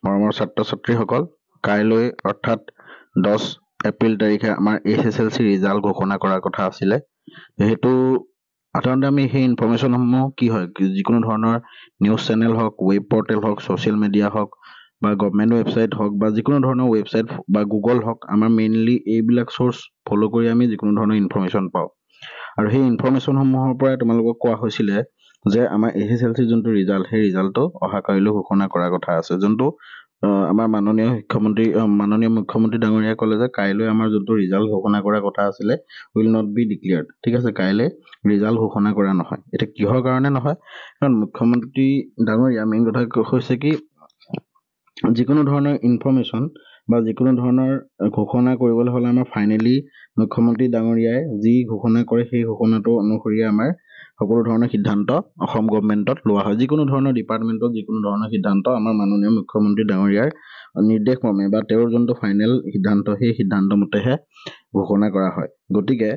মৰমৰ ছাত্ৰ ছাত্ৰীসকল, কাইলৈ অৰ্থাৎ 10 এপ্ৰিল তাৰিখে আমাৰ SSLC ৰিজাল্ট ঘোষণা কৰাৰ কথা আছিলে। সেইটো সাধাৰণতে আমি সেই ইনফৰমেশ্যনসমূহ কি হয়, যিকোনো ধৰণৰ নিউজ চেনেল হওক, ৱেব পৰ্টেল হওক, ছ'চিয়েল মিডিয়া হওক বা গভৰ্ণমেণ্ট ৱেবছাইট হওক বা যিকোনো ধৰণৰ ৱেবছাইট বা গুগল হওক, আমাৰ মেইনলি এইবিলাক চ'ৰ্চ ফ'ল' কৰি আমি যিকোনো ধৰণৰ ইনফৰমেশ্যন পাওঁ। আৰু সেই ইনফৰমেশ্যনসমূহৰ পৰাই তোমালোকক কোৱা হৈছিলে যে আমাৰ SSLC যোনটো ৰিজাল্ট, সেই ৰিজাল্টটো অহা কালিলৈ ঘোষণা কৰাৰ কথা আছে। যোনটো আমাৰ মাননীয় মুখ্যমন্ত্ৰী ডাঙৰীয়াই ক'লে যে কাইলৈ আমাৰ যোনটো ৰিজাল্ট ঘোষণা কৰাৰ কথা আছিলে উইল নট বি ডিক্লেয়াৰ্ড। ঠিক আছে, কাইলৈ ৰিজাল্ট ঘোষণা কৰা নহয়। এতিয়া কিহৰ কাৰণে নহয়? কাৰণ মুখ্যমন্ত্ৰী ডাঙৰীয়া মেইন কথা হৈছে কি, যিকোনো ধৰণৰ ইনফৰমেশ্যন বা যিকোনো ধৰণৰ ঘোষণা কৰিবলৈ হ'লে আমাৰ ফাইনেলি মুখ্যমন্ত্ৰী ডাঙৰীয়াই যি ঘোষণা কৰে সেই ঘোষণাটো অনুসৰিয়ে আমাৰ সকলো ধৰণৰ সিদ্ধান্ত অসম গভৰ্ণমেণ্টত লোৱা হয়। যিকোনো ধৰণৰ ডিপাৰ্টমেণ্টত যিকোনো ধৰণৰ সিদ্ধান্ত আমাৰ মাননীয় মুখ্যমন্ত্ৰী ডাঙৰীয়াৰ নিৰ্দেশ মৰ্মে বা তেওঁৰ যোনটো ফাইনেল সিদ্ধান্ত, সেই সিদ্ধান্ত মতেহে ঘোষণা কৰা হয়। গতিকে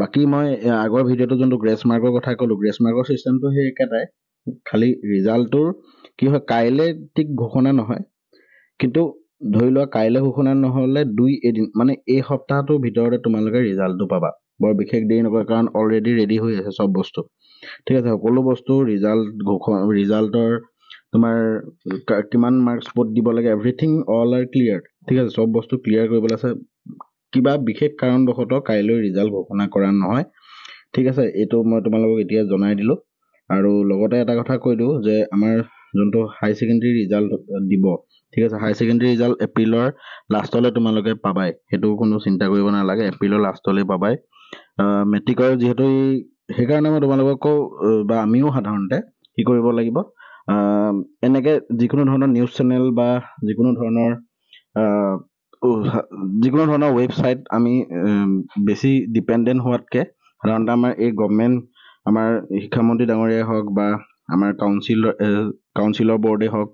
বাকী মই আগৰ ভিডিঅ'টো যোনটো গ্ৰেছ মাৰ্কৰ কথা ক'লোঁ, গ্ৰেছ মাৰ্কৰ চিষ্টেমটো সেই একেটাই, খালি ৰিজাল্টটোৰ কি হয়, কাইলৈ ঠিক ঘোষণা নহয়, কিন্তু ধৰি লোৱা কাইলৈ ঘোষণা নহ'লে 2 এদিন মানে এই সপ্তাহটোৰ ভিতৰতে তোমালোকে ৰিজাল্টটো পাবা। বৰ বিশেষ দেৰি নকৰে, কাৰণ অলৰেডি ৰেডি হৈ আছে চব বস্তু। ঠিক আছে, সকলো বস্তু ৰিজাল্টৰ তোমাৰ কিমান মাৰ্কছ ক'ত দিব লাগে, এভৰিথিং অল আৰ ক্লিয়াৰ। ঠিক আছে, চব বস্তু ক্লিয়াৰ কৰিবলৈ আছে। কিবা বিশেষ কাৰণবশতঃ কাইলৈ ৰিজাল্ট ঘোষণা কৰা নহয়। ঠিক আছে, এইটো মই তোমালোকক এতিয়া জনাই দিলোঁ। আৰু লগতে এটা কথা কৈ দিওঁ যে আমাৰ যোনটো হাই ছেকেণ্ডেৰী ৰিজাল্ট দিব, ঠিক আছে, হাই ছেকেণ্ডেৰী ৰিজাল্ট এপ্ৰিলৰ লাষ্টলৈ তোমালোকে পাবাই, সেইটো কোনো চিন্তা কৰিব নালাগে, এপ্ৰিলৰ লাষ্টলৈ পাবাই। মেট্ৰিকৰ যিহেতু সেইকাৰণে মই তোমালোকক কওঁ, বা আমিও সাধাৰণতে কি কৰিব লাগিব, এনেকৈ যিকোনো ধৰণৰ নিউজ চেনেল বা যিকোনো ধৰণৰ ৱেবছাইট আমি বেছি ডিপেণ্ডেণ্ট হোৱাতকৈ সাধাৰণতে আমাৰ এই গভৰ্ণমেণ্ট, আমাৰ শিক্ষামন্ত্ৰী ডাঙৰীয়াই হওক বা আমাৰ কাউন্সিলৰ বৰ্ডেই হওক,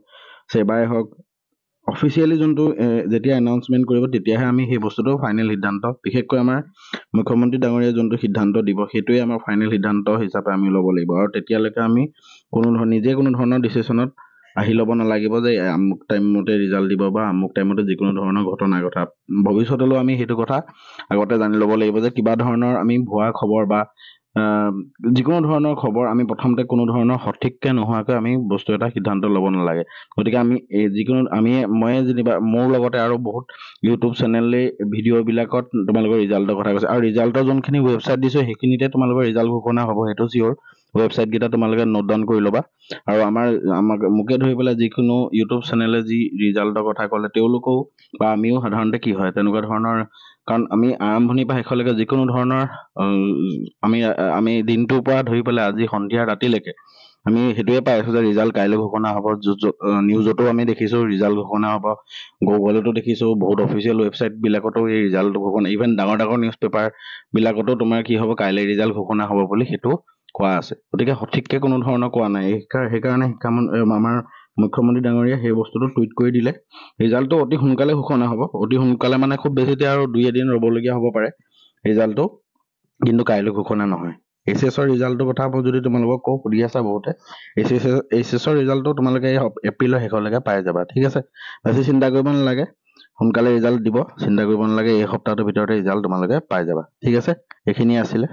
ছেবাই হওক, অফিচিয়েলি যোনটো যেতিয়া এনাউন্সমেণ্ট কৰিব তেতিয়াহে আমি সেই বস্তুটো ফাইনেল সিদ্ধান্ত, বিশেষকৈ আমাৰ মুখ্যমন্ত্ৰী ডাঙৰীয়াই যোনটো সিদ্ধান্ত দিব সেইটোৱে আমাৰ ফাইনেল সিদ্ধান্ত হিচাপে আমি ল'ব লাগিব। আৰু তেতিয়ালৈকে আমি নিজে কোনো ধৰণৰ ডিচিশ্যনত আহি ল'ব নালাগিব যে আমুক টাইমতে ৰিজাল্ট দিব বা আমুক টাইমতে যিকোনো ধৰণৰ ঘটনাৰ কথা। ভৱিষ্যতলৈও আমি সেইটো কথা আগতে জানি ল'ব লাগিব যে কিবা ধৰণৰ আমি ভুৱা খবৰ বা যিকোনো ধৰণৰ খবৰ আমি প্ৰথমতে কোনো ধৰণৰ সঠিককৈ নোহোৱাকৈ আমি বস্তু এটা সিদ্ধান্ত ল'ব নালাগে। গতিকে মই যেনিবা মোৰ লগতে আৰু বহুত ইউটিউব চেনেলে ভিডিঅ'বিলাকত তোমালোকৰ ৰিজাল্টৰ কথা কৈছে, আৰু ৰিজাল্টৰ যোনখিনি ৱেবছাইট দিছোঁ সেইখিনিতে তোমালোকৰ ৰিজাল্ট ঘোষণা হ'ব, সেইটো চিয়'ৰ। ৱেবছাইটকেইটা তোমালোকে নোট ডাউন কৰি ল'বা। আৰু মোকে ধৰি পেলাই যিকোনো ইউটিউব চেনেলে যি ৰিজাল্টৰ কথা ক'লে, তেওঁলোকেও বা আমিও সাধাৰণতে কি হয় তেনেকুৱা ধৰণৰ, কাৰণ আমি আৰম্ভণিৰ পৰা শেষলৈকে যিকোনো ধৰণৰ আমি দিনটোৰ পৰা ধৰি পেলাই আজি সন্ধিয়া ৰাতিলৈকে আমি সেইটোৱে পাই আছোঁ যে ৰিজাল্ট কাইলৈ ঘোষণা হ'ব। নিউজতো আমি দেখিছোঁ ৰিজাল্ট ঘোষণা হ'ব, গুগলতো দেখিছোঁ, বহুত অফিচিয়েল ৱেবছাইটবিলাকতো এই ৰিজাল্ট ঘোষণা, ইভেন ডাঙৰ নিউজ পেপাৰবিলাকতো তোমাৰ কি হ'ব, কাইলৈ ৰিজাল্ট ঘোষণা হ'ব বুলি সেইটো কোৱা আছে। গতিকে সঠিককৈ কোনো ধৰণৰ কোৱা নাই। সেইকাৰণে আমাৰ মুখ্যমন্ত্ৰী ডাঙৰীয়াই সেই বস্তুটো টুইট কৰি দিলে, ৰিজাল্টটো অতি সোনকালে ঘোষণা হ'ব। অতি সোনকালে মানে খুব বেছি আৰু 2 এদিন ৰ'বলগীয়া হ'ব পাৰে ৰিজাল্টটো, কিন্তু কাইলৈ ঘোষণা নহয়। HSৰ ৰিজাল্টৰ কথা যদি তোমালোকক কওঁ, সুধি আছা বহুতে, HSৰ ৰিজাল্টটো তোমালোকে এপ্ৰিলৰ শেষলৈকে পাই যাবা। ঠিক আছে, বেছি চিন্তা কৰিব নালাগে, সোনকালে ৰিজাল্ট দিব, চিন্তা কৰিব নালাগে, এই সপ্তাহটোৰ ভিতৰতে ৰিজাল্ট তোমালোকে পাই যাবা। ঠিক আছে, এইখিনিয়ে আছিলে।